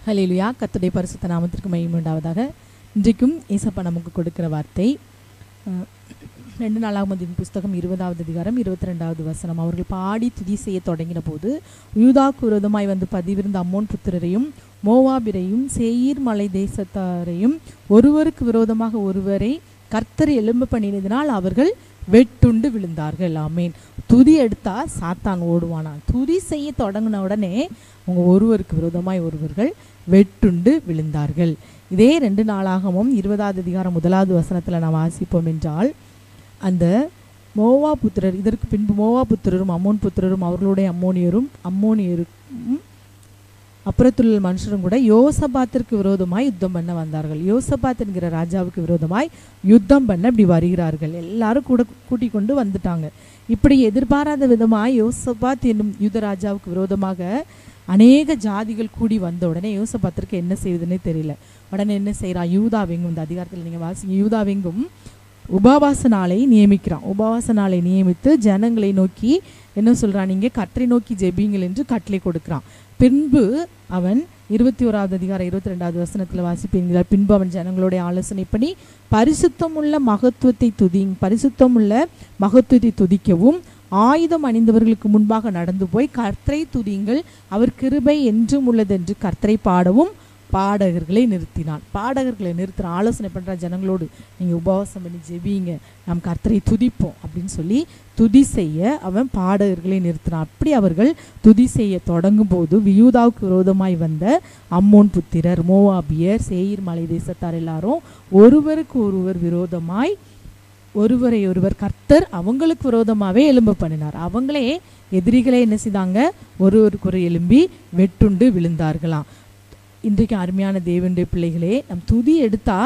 ஹல்லேலூயா. கர்த்தருடைய பரிசுத்த நாமத்திற்கு மகிமை உண்டாவதாக. இன்றைக்கும் ஏசப்பா நமக்கு கொடுக்கிற வார்த்தை 2 நாளாகமத்தின் புஸ்தகம் 20வது அதிகாரம் 22வது வசனம். அவர்கள் பாடி துதி செய்ய தொடங்கின போது யூதாக்கு விரோதமாய் வந்து பதிவிருந்த அம்மோன் புத்திரரையும் மோவாபிரையும் சேயீர் மலை தேசத்தாரையும் ஒருவருக்கு விரோதமாக ஒருவரை கர்த்தர் எழும்ப பண்ணினதினால் அவர்கள் வெட்டுண்டு விழுந்தார்கள். ஆமேன். துதி எடுத்தா சாத்தான் ஓடுவானா. துதி செய்ய தொடங்கின உடனே அவங்க ஒருவருக்கு விரோதமாய் ஒருவர்கள் வெட்டுண்டு விழுந்தார்கள். இதே 2 நாளாகமும் 20வது அதிகாரம் 1வது வசனத்தில் நாம் வாசிப்போம் என்றால், அந்த மோவா புத்திரர், இதற்கு பின்பு மோவா புத்திரரும் அம்மோன் புத்திரரும் அவர்களுடைய அம்மோனியரும் அப்புறத்துள்ள மனுஷரும் கூட யோசபாத்திற்கு விரோதமாய் யுத்தம் பண்ண வந்தார்கள். யோசபாத் என்கிற ராஜாவுக்கு விரோதமாய் யுத்தம் பண்ண இப்படி வருகிறார்கள். எல்லாரும் கூட கூட்டிக் கொண்டு வந்துட்டாங்க. இப்படி எதிர்பாராத விதமாய் யோசபாத் என்னும் யூத ராஜாவுக்கு விரோதமாக அநேக ஜாதிகள் கூடி வந்த உடனே யோசபாத்திற்கு என்ன செய்வதுன்னே தெரியல. உடனே என்ன செய்யறான்? யூதாவெங்கும், இந்த அதிகாரத்தில் நீங்கள் வாசிங்க, யூதாவெங்கும் உபவாச நாளை நியமிக்கிறான். உபவாச நாளை நியமித்து ஜனங்களை நோக்கி என்ன சொல்றான்? நீங்க கர்த்தரை நோக்கி ஜெபிங்கள் என்று கட்டளை கொடுக்கிறான். பின்பு அவன் 21வது அதிகாரம் 22வது வசனத்தில் வாசிப்பீங்களா? பின்பு அவன் ஜனங்களுடைய ஆலோசனை பண்ணி பரிசுத்தமுள்ள மகத்துவத்தை துதிக்கவும் ஆயுதம் அணிந்தவர்களுக்கு முன்பாக நடந்து போய் கர்த்தரை துதியுங்கள், அவர் கிருபை என்றும் உள்ளதென்று கர்த்தரை பாடவும் பாடகர்களை நிறுத்தினான். பாடகர்களை நிறுத்தின ஆலோசனை பண்ணுற ஜனங்களோடு, நீங்கள் உபவாசம் பண்ணி ஜெபிங்க, நாம் கர்த்தரை துதிப்போம் அப்படின்னு சொல்லி துதி செய்ய அவன் பாடகர்களை நிறுத்தினான். அப்படி அவர்கள் துதி செய்ய தொடங்கும் போது யூதாவுக்கு விரோதமாய் வந்த அம்மோன் புத்திரர், மோவாபியர், சேயீர் மலை தேசத்தார் எல்லாரும் ஒருவருக்கு ஒருவர் விரோதமாய் ஒருவரை ஒருவர் கர்த்தர் அவங்களுக்கு விரோதமாகவே எழும்ப பண்ணினார். அவங்களே எதிரிகளே என்ன செய்தாங்க? ஒருவருக்கு ஒரு எழும்பி வெட்டுண்டு விழுந்தார்களாம். இன்றைக்கு அருமையான தேவனுடைய பிள்ளைகளே, நம் துதி எடுத்தா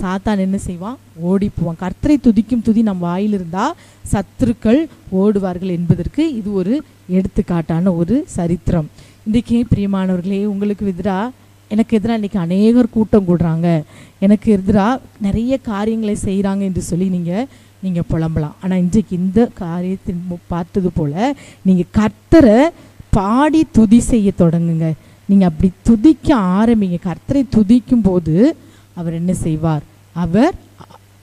சாத்தான் என்ன செய்வான்? ஓடி போவான். கர்த்தரை துதிக்கும் துதி நம் வாயில் இருந்தா சத்துருக்கள் ஓடுவார்கள் என்பதற்கு இது ஒரு எடுத்துக்காட்டான ஒரு சரித்திரம். இன்றைக்கு பிரியமானவர்களே, உங்களுக்கு எனக்கு எதிராக இன்றைக்கி அநேகர் கூட்டம் கூடுறாங்க, எனக்கு எதிராக நிறைய காரியங்களை செய்கிறாங்க என்று சொல்லி நீங்கள் புலம்பலாம். ஆனால் இன்றைக்கு இந்த காரியத்தின் பார்த்தது போல் நீங்கள் கர்த்தரை பாடி துதி செய்ய தொடங்குங்க. நீங்கள் அப்படி துதிக்க ஆரம்பிங்க. கர்த்தரை துதிக்கும் போது அவர் என்ன செய்வார்? அவர்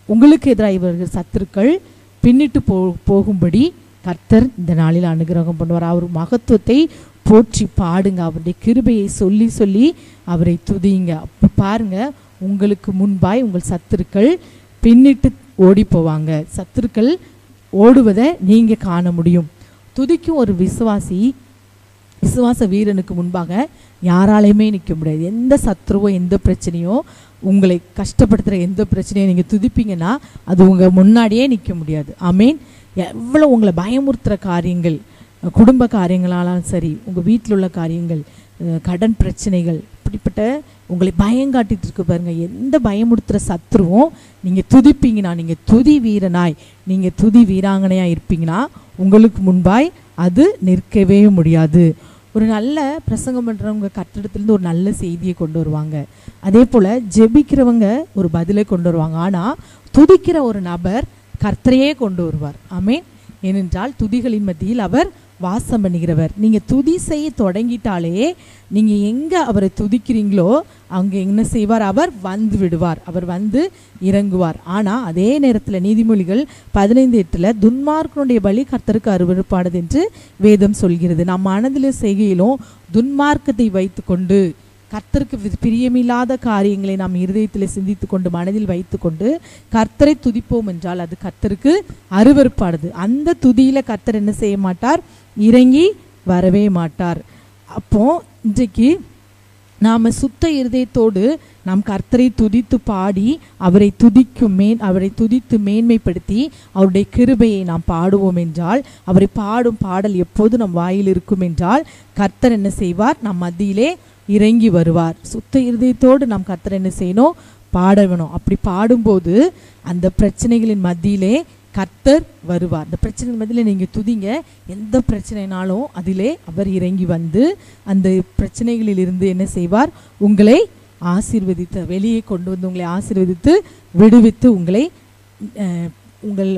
உங்களுக்கு எதிராக இவர்கள் சத்துருக்கள் பின்னிட்டு போகும்படி கர்த்தர் இந்த நாளில் அனுகிரகம் பண்ணுவார். அவர் மகத்துவத்தை போற்றி பாடுங்க, அவருடைய கிருபையை சொல்லி சொல்லி அவரை துதிங்க. அப்போ பாருங்க, உங்களுக்கு முன்பாய் உங்கள் சத்துருக்கள் பின்னிட்டு ஓடி போவாங்க. சத்துருக்கள் ஓடுவதை நீங்கள் காண முடியும். துதிக்கும் ஒரு விசுவாச வீரனுக்கு முன்பாக யாராலையுமே நிற்க முடியாது. எந்த சத்துருவோ எந்த பிரச்சனையோ உங்களை கஷ்டப்படுத்துகிற எந்த பிரச்சனையோ நீங்கள் துதிப்பீங்கன்னா அது உங்கள் முன்னாடியே நிற்க முடியாது. ஆமேன். எவ்வளோ உங்களை பயமுறுத்துகிற காரியங்கள், குடும்ப காரியங்களாலும் சரி, உங்கள் வீட்டில் உள்ள காரியங்கள், கடன் பிரச்சனைகள், இப்படிப்பட்ட உங்களை பயங்காட்டிட்டு இருக்கு பாருங்க, எந்த பயமுறுத்துகிற சத்துருவும் நீங்கள் துதிப்பீங்கன்னா, நீங்கள் துதி வீரனாய், நீங்கள் துதி வீராங்கனையாக இருப்பீங்கன்னா உங்களுக்கு முன்பாய் அது நிற்கவே முடியாது. ஒரு நல்ல பிரசங்கம் பண்ணுறவங்க கர்த்தரிடத்துலேருந்து ஒரு நல்ல செய்தியை கொண்டு வருவாங்க. அதே போல் ஜெபிக்கிறவங்க ஒரு பதிலை கொண்டு வருவாங்க. ஆனால் துதிக்கிற ஒரு நபர் கர்த்தரையே கொண்டு வருவார். ஆமேன். ஏனென்றால் துதிகளின் மத்தியில் அவர் வாசம் பண்ணுகிறவர். நீங்கள் துதி செய்ய தொடங்கிட்டாலே நீங்கள் எங்கே அவரை துதிக்கிறீங்களோ அங்கே என்ன செய்வார்? அவர் வந்து விடுவார், அவர் வந்து இறங்குவார். ஆனால் அதே நேரத்தில் நீதிமொழிகள் 15:8 துன்மார்க்கனுடைய பலி கர்த்தருக்கு அருவருப்பானது என்று வேதம் சொல்கிறது. நம் மனதில் செய்கையிலும் துன்மார்க்கத்தை வைத்து கொண்டு கர்த்தருக்கு பிரியமில்லாத காரியங்களை நாம் இருதயத்தில் சிந்தித்து கொண்டு மனதில் வைத்து கொண்டு கர்த்தரை துதிப்போம் என்றால் அது கர்த்தருக்கு அருவருப்பானது. அந்த துதியில் கர்த்தர் என்ன செய்ய மாட்டார்? இறங்கி வரவே மாட்டார். அப்போ இன்றைக்கு நாம் சுத்த இருதயத்தோடு நாம் கர்த்தரை துதித்து பாடி அவரை துதித்து மேன்மைப்படுத்தி அவருடைய கிருபையை நாம் பாடுவோம் என்றால், அவரை பாடும் பாடல் எப்போது நம் வாயில் இருக்கும் என்றால் கர்த்தர் என்ன செய்வார்? நம் மத்தியிலே இறங்கி வருவார். சுத்த இருதயத்தோடு நாம் கர்த்தர் என்ன செய்யணும்? பாட வேணும். அப்படி பாடும்போது அந்த பிரச்சனைகளின் மத்தியிலே கர்த்தர் வருவார். அந்த பிரச்சனைகள் மத்தியில் நீங்கள் துதிங்க. எந்த பிரச்சனைனாலும் அதிலே அவர் இறங்கி வந்து அந்த பிரச்சனைகளில் இருந்து என்ன செய்வார்? உங்களை ஆசீர்வதித்து வெளியே கொண்டு வந்து உங்களை ஆசீர்வதித்து விடுவித்து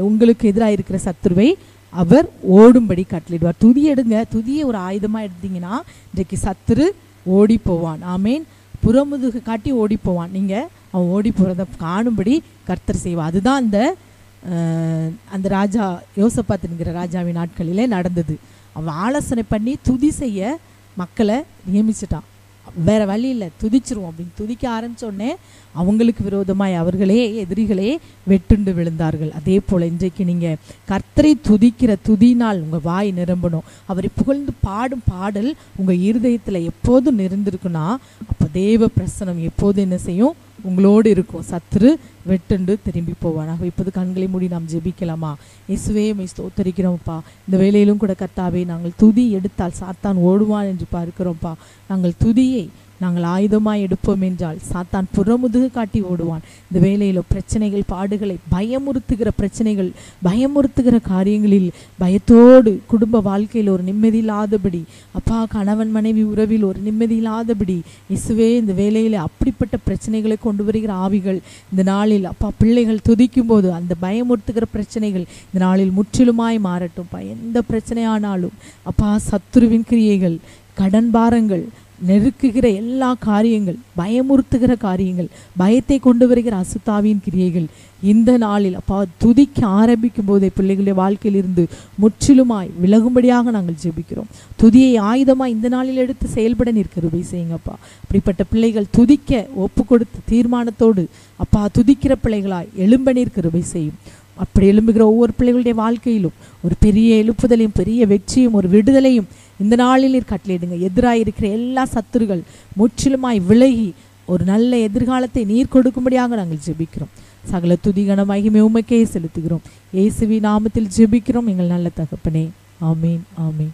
உங்களுக்கு எதிராக இருக்கிற சத்துருவை அவர் ஓடும்படி கட்டளிடுவார். துதி எடுங்க. துதியை ஒரு ஆயுதமாக எடுத்தீங்கன்னா இன்றைக்கு சத்துரு ஓடி போவான். ஆமேன். புறமுதுகு காட்டி ஓடி போவான். நீங்கள் அவன் ஓடி போகிறத காணும்படி கர்த்தர் செய்வான். அதுதான் அந்த ராஜா யோசபாத்துங்கிற ராஜாவின் நாட்களிலே நடந்தது. அவன் ஆலோசனை பண்ணி துதி செய்ய மக்களை நியமிச்சிட்டான். வேற வழி இல்லை, துதிச்சிருவோம் அப்படின்னு துதிக்க ஆரம்பிச்சோடனே அவங்களுக்கு விரோதமாய் அவர்களே எதிரிகளே வெட்டுண்டு விழுந்தார்கள். அதே போல் இன்றைக்கு நீங்கள் கர்த்தரை துதிக்கிற துதினால் உங்கள் வாய் நிரம்பணும். அவரை புகழ்ந்து பாடும் பாடல் உங்கள் இருதயத்தில் எப்போதும் நிறைந்திருக்குன்னா அப்போ தேவ பிரசனம் எப்போது என்ன செய்யும்? உங்களோடு இருக்கும். சத்துரு வெட்டுண்டு திரும்பி போவானாக. இப்போது கண்களை மூடி நாம் ஜெபிக்கலாமா? இயேசுவே உம்மை ஸ்தோத்தரிக்கிறோம்ப்பா. இந்த வேளையிலும் கூட கர்த்தாவே, நாங்கள் துதி எடுத்தால் சாத்தான் ஓடுவான் என்று பார்க்கிறோம்ப்பா. நாங்கள் துதியை நாங்கள் ஆயுதமாய் எடுப்போம் என்றால் சாத்தான் புறமுதுகு காட்டி ஓடுவான். இந்த வேளையில் பிரச்சனைகள், பாடுகளை, பயமுறுத்துகிற பிரச்சனைகள், பயமுறுத்துகிற காரியங்களில் பயத்தோடு குடும்ப வாழ்க்கையில் ஒரு நிம்மதி இல்லாதபடி, அப்பா கணவன் மனைவி உறவில் ஒரு நிம்மதி இல்லாதபடி, இயேசுவே இந்த வேளையில் அப்படிப்பட்ட பிரச்சனைகளை கொண்டு வருகிற ஆவிகள் இந்த நாளில் அப்பா பிள்ளைகள் துதிக்கும் போது அந்த பயமுறுத்துகிற பிரச்சனைகள் இந்த நாளில் முற்றிலுமாய் மாறட்டும்ப்பா. எந்த பிரச்சனையானாலும் அப்பா சத்துருவின் கிரியைகள், கடன் பாரங்கள், நெருக்குகிற எல்லா காரியங்கள், பயமுறுத்துகிற காரியங்கள், பயத்தை கொண்டு வருகிற அசுத்தாவின் கிரியைகள் இந்த நாளில் அப்பா துதிக்க ஆரம்பிக்கும் போதே பிள்ளைகளுடைய வாழ்க்கையில் இருந்து முற்றிலுமாய் விலகும்படியாக நாங்கள் ஜெபிக்கிறோம். துதியை ஆயுதமாக இந்த நாளில் எடுத்து செயல்பட கிருபை செய்யுங்கப்பா. அப்படிப்பட்ட பிள்ளைகள் துதிக்க ஒப்பு கொடுத்த தீர்மானத்தோடு அப்பா துதிக்கிற பிள்ளைகளாய் எழும்ப கிருபை செய்யும். அப்படி எழும்புகிற ஒவ்வொரு பிள்ளைகளுடைய வாழ்க்கையிலும் ஒரு பெரிய எழுப்புதலையும் பெரிய வெற்றியும் ஒரு விடுதலையும் இந்த நாளில் நீர் கட்டளையிடுங்க. எதிராக இருக்கிற எல்லா சத்துருகள் முற்றிலுமாய் விலகி ஒரு நல்ல எதிர்காலத்தை நீர் கொடுக்கும்படியாக நாங்கள் ஜெபிக்கிறோம். சகல துதி கன மகிமை உமக்கே செலுத்துகிறோம். இயேசுவின் நாமத்தில் ஜெபிக்கிறோம் எங்கள் நல்ல தகப்பனே. ஆமீன், ஆமீன்.